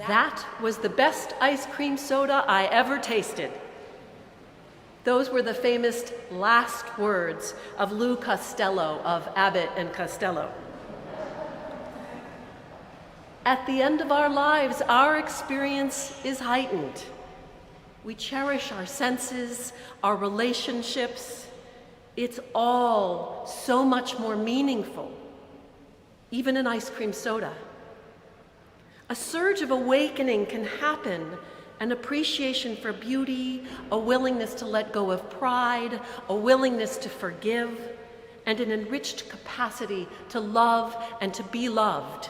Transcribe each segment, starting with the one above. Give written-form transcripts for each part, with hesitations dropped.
That was the best ice cream soda I ever tasted. Those were the famous last words of Lou Costello of Abbott and Costello. At the end of our lives, our experience is heightened. We cherish our senses, our relationships. It's all so much more meaningful, even an ice cream soda. A surge of awakening can happen, an appreciation for beauty, a willingness to let go of pride, a willingness to forgive, and an enriched capacity to love and to be loved.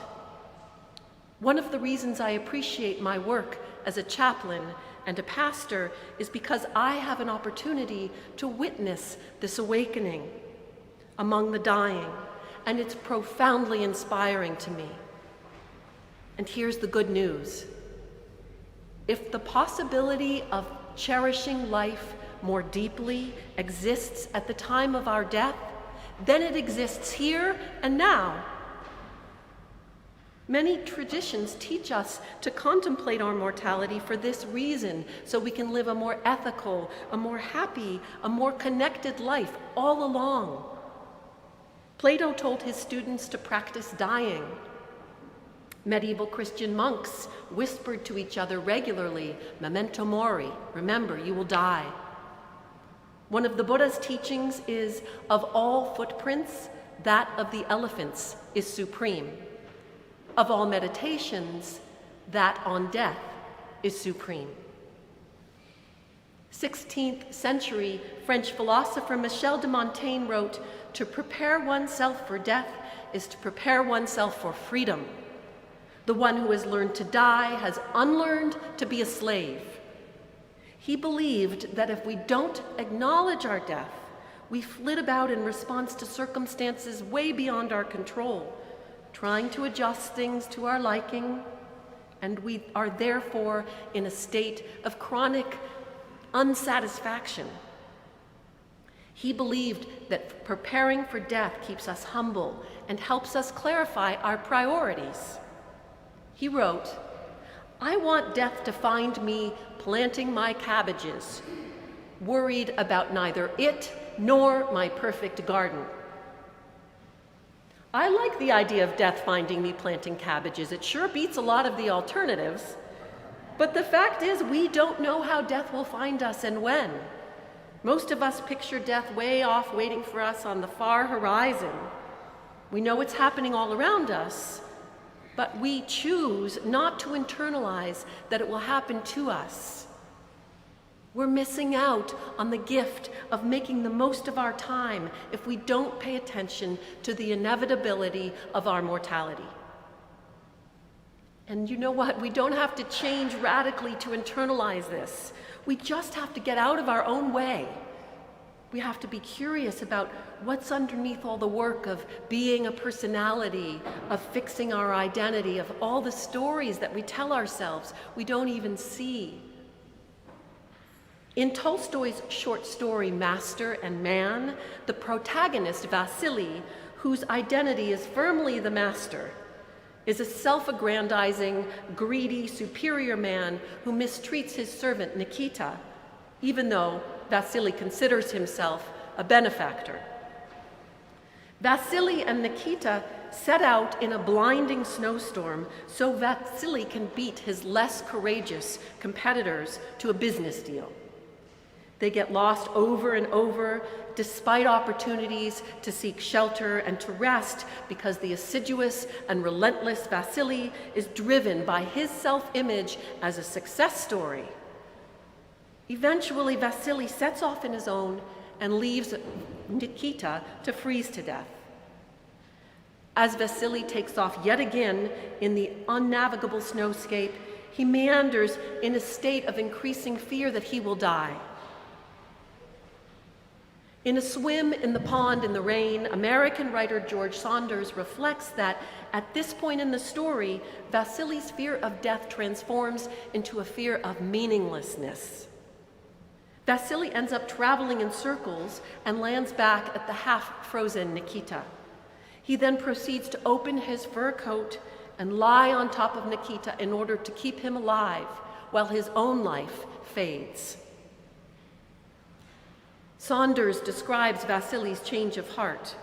One of the reasons I appreciate my work as a chaplain and a pastor is because I have an opportunity to witness this awakening among the dying, and it's profoundly inspiring to me. And here's the good news. If the possibility of cherishing life more deeply exists at the time of our death, then it exists here and now. Many traditions teach us to contemplate our mortality for this reason, so we can live a more ethical, a more happy, a more connected life all along. Plato told his students to practice dying. Medieval Christian monks whispered to each other regularly, memento mori, remember, you will die. One of the Buddha's teachings is, of all footprints, that of the elephants is supreme. Of all meditations, that on death is supreme. 16th century French philosopher Michel de Montaigne wrote, "To prepare oneself for death is to prepare oneself for freedom. The one who has learned to die has unlearned to be a slave." He believed that if we don't acknowledge our death, we flit about in response to circumstances way beyond our control, trying to adjust things to our liking, and we are therefore in a state of chronic unsatisfaction. He believed that preparing for death keeps us humble and helps us clarify our priorities. He wrote, "I want death to find me planting my cabbages, worried about neither it nor my perfect garden." I like the idea of death finding me planting cabbages. It sure beats a lot of the alternatives. But the fact is, we don't know how death will find us and when. Most of us picture death way off, waiting for us on the far horizon. We know it's happening all around us, but we choose not to internalize that it will happen to us. We're missing out on the gift of making the most of our time if we don't pay attention to the inevitability of our mortality. And you know what? We don't have to change radically to internalize this. We just have to get out of our own way. We have to be curious about what's underneath all the work of being a personality, of fixing our identity, of all the stories that we tell ourselves we don't even see. In Tolstoy's short story, Master and Man, the protagonist, Vasily, whose identity is firmly the master, is a self-aggrandizing, greedy, superior man who mistreats his servant, Nikita, even though Vasily considers himself a benefactor. Vasily and Nikita set out in a blinding snowstorm so Vasily can beat his less courageous competitors to a business deal. They get lost over and over, despite opportunities to seek shelter and to rest, because the assiduous and relentless Vasily is driven by his self-image as a success story. Eventually, Vasily sets off on his own and leaves Nikita to freeze to death. As Vasily takes off yet again in the unnavigable snowscape, he meanders in a state of increasing fear that he will die. In A Swim in the Pond in the Rain, American writer George Saunders reflects that at this point in the story, Vasily's fear of death transforms into a fear of meaninglessness. Vasily ends up traveling in circles and lands back at the half-frozen Nikita. He then proceeds to open his fur coat and lie on top of Nikita in order to keep him alive while his own life fades. Saunders describes Vasily's change of heart.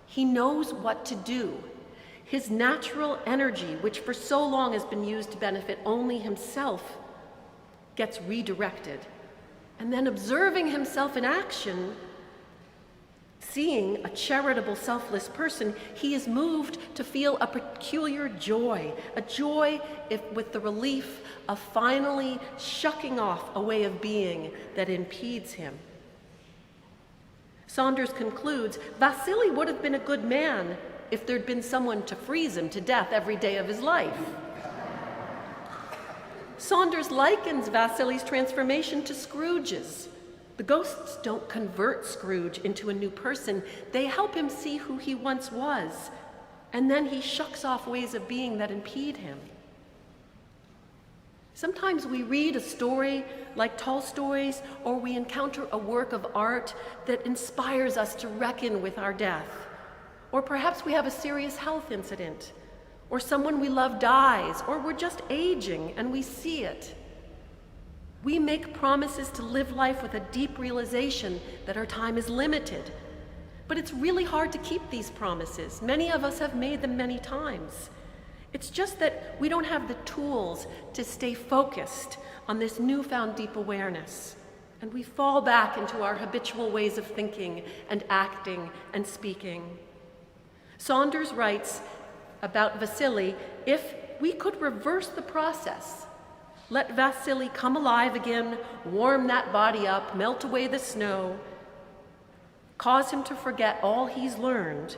He knows what to do. His natural energy, which for so long has been used to benefit only himself, gets redirected. And then observing himself in action, seeing a charitable, selfless person, he is moved to feel a peculiar joy, a joy with the relief of finally shucking off a way of being that impedes him. Saunders concludes, Vasily would have been a good man if there'd been someone to freeze him to death every day of his life. Saunders likens Vasily's transformation to Scrooge's. The ghosts don't convert Scrooge into a new person. They help him see who he once was, and then he shucks off ways of being that impede him. Sometimes we read a story like Tolstoy's, or we encounter a work of art that inspires us to reckon with our death. Or perhaps we have a serious health incident, or someone we love dies, or we're just aging and we see it. We make promises to live life with a deep realization that our time is limited. But it's really hard to keep these promises. Many of us have made them many times. It's just that we don't have the tools to stay focused on this newfound deep awareness. And we fall back into our habitual ways of thinking and acting and speaking. Saunders writes about Vasily, if we could reverse the process, let Vasily come alive again, warm that body up, melt away the snow, cause him to forget all he's learned,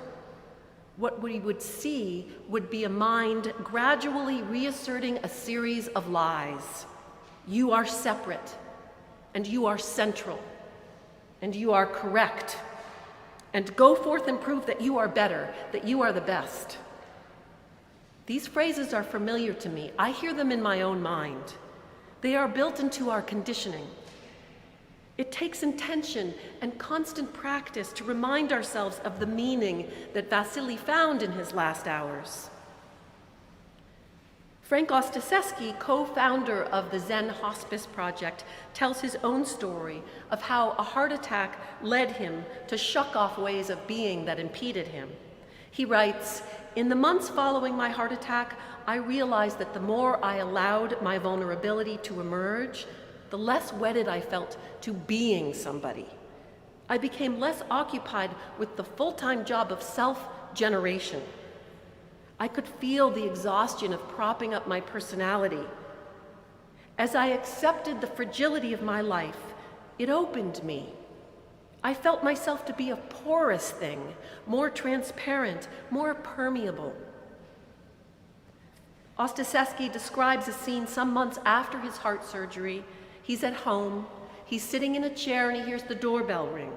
what we would see would be a mind gradually reasserting a series of lies. You are separate, and you are central, and you are correct, and go forth and prove that you are better, that you are the best. These phrases are familiar to me. I hear them in my own mind. They are built into our conditioning. It takes intention and constant practice to remind ourselves of the meaning that Vasily found in his last hours. Frank Ostaseski, co-founder of the Zen Hospice Project, tells his own story of how a heart attack led him to shuck off ways of being that impeded him. He writes, in the months following my heart attack, I realized that the more I allowed my vulnerability to emerge, the less wedded I felt to being somebody. I became less occupied with the full-time job of self-generation. I could feel the exhaustion of propping up my personality. As I accepted the fragility of my life, it opened me. I felt myself to be a porous thing, more transparent, more permeable. Ostaseski describes a scene some months after his heart surgery. He's at home, he's sitting in a chair, and he hears the doorbell ring.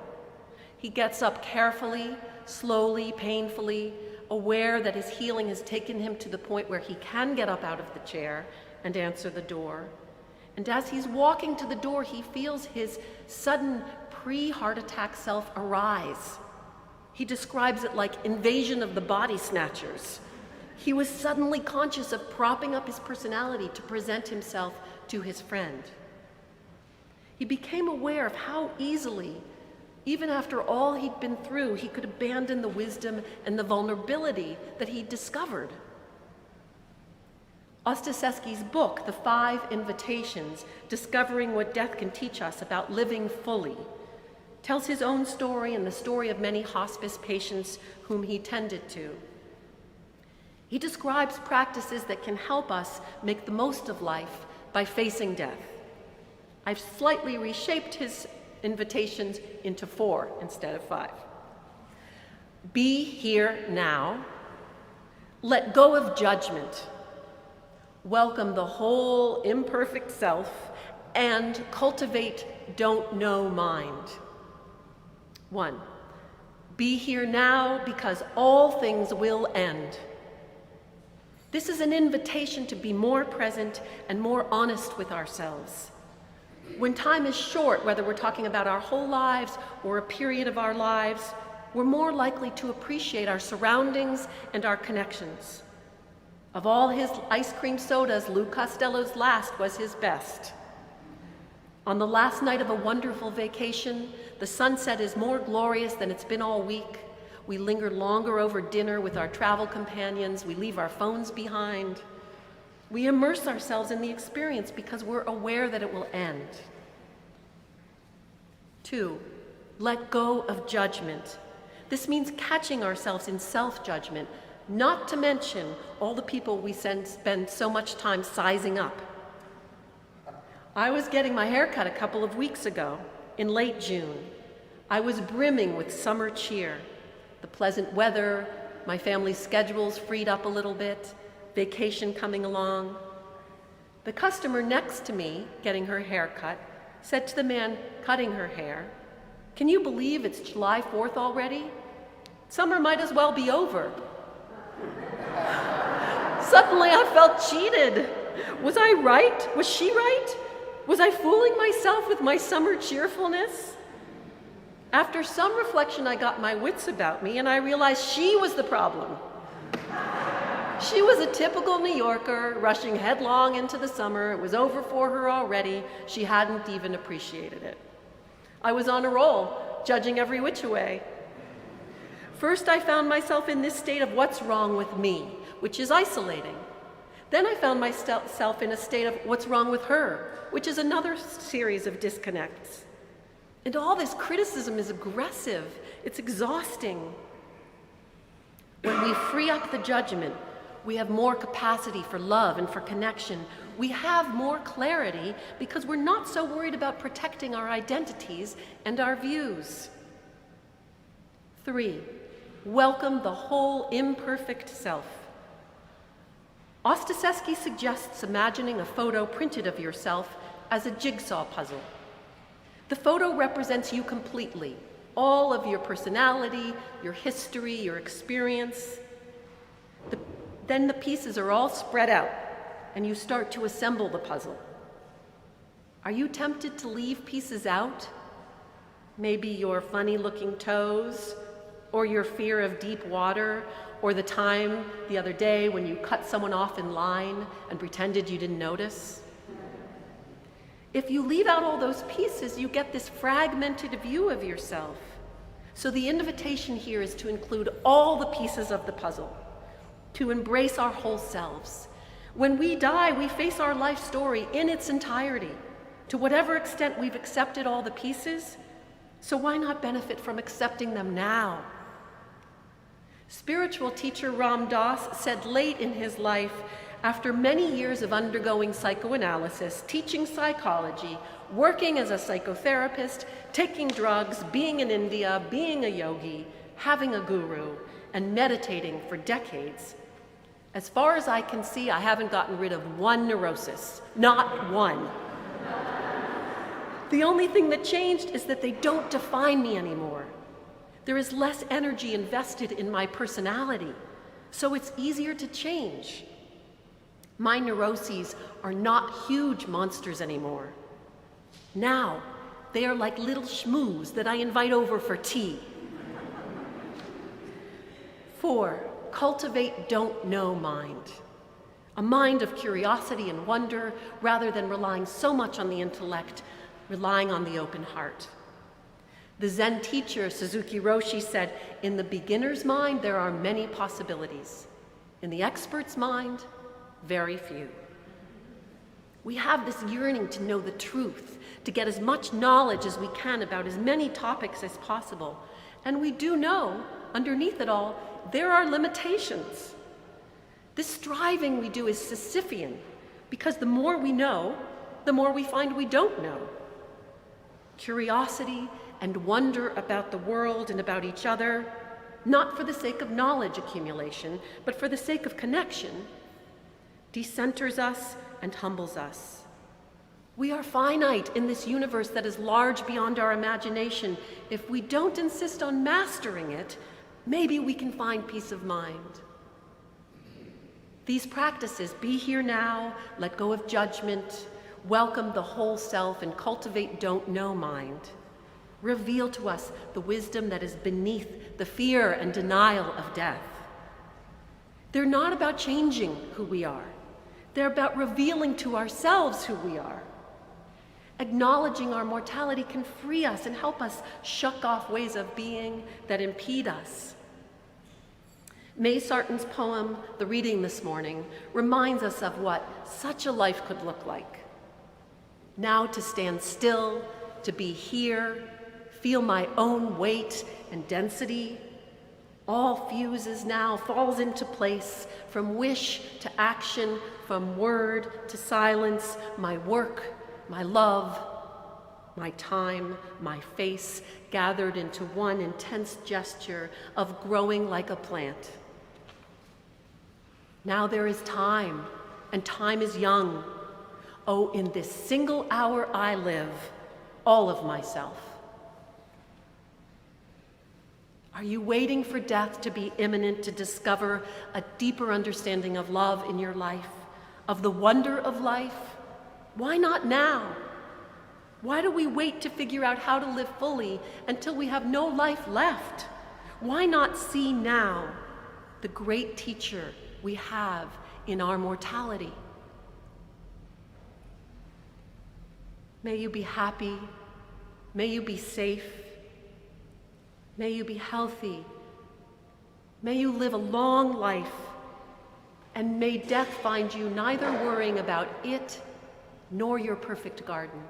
He gets up carefully, slowly, painfully, aware that his healing has taken him to the point where he can get up out of the chair and answer the door. And as he's walking to the door, he feels his sudden pre-heart attack self arise. He describes it like invasion of the body snatchers. He was suddenly conscious of propping up his personality to present himself to his friend. He became aware of how easily, even after all he'd been through, he could abandon the wisdom and the vulnerability that he'd discovered. Ostaseski's book, The 5 Invitations, Discovering What Death Can Teach Us About Living Fully, tells his own story and the story of many hospice patients whom he tended to. He describes practices that can help us make the most of life by facing death. I've slightly reshaped his invitations into 4 instead of 5. Be here now. Let go of judgment. Welcome the whole imperfect self and cultivate don't know mind. 1. Be here now because all things will end. This is an invitation to be more present and more honest with ourselves. When time is short, whether we're talking about our whole lives or a period of our lives, we're more likely to appreciate our surroundings and our connections. Of all his ice cream sodas, Lou Costello's last was his best. On the last night of a wonderful vacation, the sunset is more glorious than it's been all week. We linger longer over dinner with our travel companions. We leave our phones behind. We immerse ourselves in the experience because we're aware that it will end. 2, let go of judgment. This means catching ourselves in self-judgment, not to mention all the people we spend so much time sizing up. I was getting my hair cut a couple of weeks ago, in late June. I was brimming with summer cheer. The pleasant weather, my family's schedules freed up a little bit, vacation coming along. The customer next to me, getting her hair cut, said to the man cutting her hair, "Can you believe it's July 4th already? Summer might as well be over." Suddenly I felt cheated. Was I right? Was she right? Was I fooling myself with my summer cheerfulness? After some reflection, I got my wits about me and I realized she was the problem. She was a typical New Yorker, rushing headlong into the summer. It was over for her already. She hadn't even appreciated it. I was on a roll, judging every which way. First, I found myself in this state of what's wrong with me, which is isolating. Then I found myself in a state of what's wrong with her, which is another series of disconnects. And all this criticism is aggressive. It's exhausting. When we free up the judgment, we have more capacity for love and for connection. We have more clarity because we're not so worried about protecting our identities and our views. 3, welcome the whole imperfect self. Ostaseski suggests imagining a photo printed of yourself as a jigsaw puzzle. The photo represents you completely, all of your personality, your history, your experience. Then the pieces are all spread out, and you start to assemble the puzzle. Are you tempted to leave pieces out? Maybe your funny-looking toes, or your fear of deep water, or the time the other day when you cut someone off in line and pretended you didn't notice. If you leave out all those pieces, you get this fragmented view of yourself. So the invitation here is to include all the pieces of the puzzle, to embrace our whole selves. When we die, we face our life story in its entirety. To whatever extent we've accepted all the pieces, so why not benefit from accepting them now? Spiritual teacher Ram Dass said late in his life, after many years of undergoing psychoanalysis, teaching psychology, working as a psychotherapist, taking drugs, being in India, being a yogi, having a guru, and meditating for decades, as far as I can see, I haven't gotten rid of one neurosis, not one. The only thing that changed is that they don't define me anymore. There is less energy invested in my personality, so it's easier to change. My neuroses are not huge monsters anymore. Now, they are like little schmoos that I invite over for tea. 4, cultivate don't know mind. A mind of curiosity and wonder rather than relying so much on the intellect, relying on the open heart. The Zen teacher Suzuki Roshi said, in the beginner's mind, there are many possibilities. In the expert's mind, very few. We have this yearning to know the truth, to get as much knowledge as we can about as many topics as possible. And we do know, underneath it all, there are limitations. This striving we do is Sisyphean, because the more we know, the more we find we don't know. Curiosity and wonder about the world and about each other, not for the sake of knowledge accumulation, but for the sake of connection, decenters us and humbles us. We are finite in this universe that is large beyond our imagination. If we don't insist on mastering it, maybe we can find peace of mind. These practices, be here now, let go of judgment, welcome the whole self, and cultivate don't know mind, reveal to us the wisdom that is beneath the fear and denial of death. They're not about changing who we are. They're about revealing to ourselves who we are. Acknowledging our mortality can free us and help us shuck off ways of being that impede us. May Sarton's poem, The Reading this morning, reminds us of what such a life could look like. Now to stand still, to be here, feel my own weight and density. All fuses now, falls into place, from wish to action, from word to silence, my work, my love, my time, my face, gathered into one intense gesture of growing like a plant. Now there is time, and time is young. Oh, in this single hour I live, all of myself. Are you waiting for death to be imminent to discover a deeper understanding of love in your life, of the wonder of life? Why not now? Why do we wait to figure out how to live fully until we have no life left? Why not see now the great teacher we have in our mortality? May you be happy. May you be safe. May you be healthy. May you live a long life. And may death find you neither worrying about it nor your perfect garden.